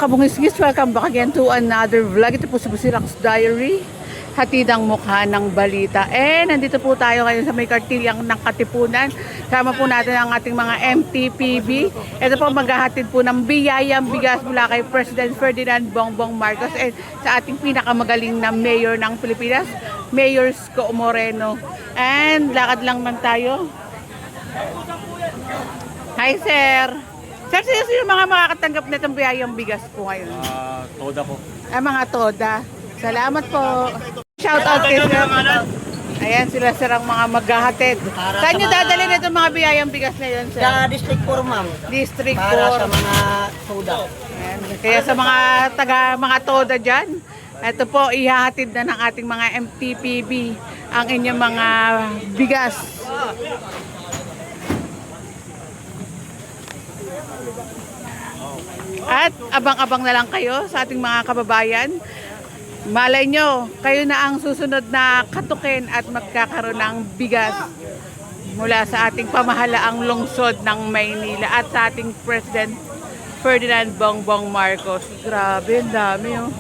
mga kabungisgis, welcome back again to another vlog. Ito po si Busirax Diary, hatid ang mukha ng balita. Nandito po tayo ngayon sa may kartilyang ng Katipunan. Sama po natin ang ating mga MTPB. Ito po maghahatid po ng biyayang bigas mula kay President Ferdinand Bongbong Marcos and sa ating pinakamagaling na mayor ng Pilipinas, Mayor Isko Moreno. And lakad lang man tayo. Hi sir! Sir, sino mga makakatanggap na itong biyayang bigas po ngayon? Toda po. Mga toda. Salamat po. Shout out kay sir. Ayan sila sir ang mga maghahatid. Saan nyo dadalhin itong mga biyayang bigas na yun, sir? Sa District 4, ma'am. District 4. Para sa mga soda. Ayan. Kaya sa mga toda dyan, ito po, ihahatid na ng ating mga MTPB ang inyong mga bigas. At abang-abang na lang kayo sa ating mga kababayan. Malay nyo, kayo na ang susunod na katukin at magkakaroon ng bigas mula sa ating pamahalaang lungsod ng Maynila at sa ating President Ferdinand Bongbong Marcos. Grabe, ang dami oh.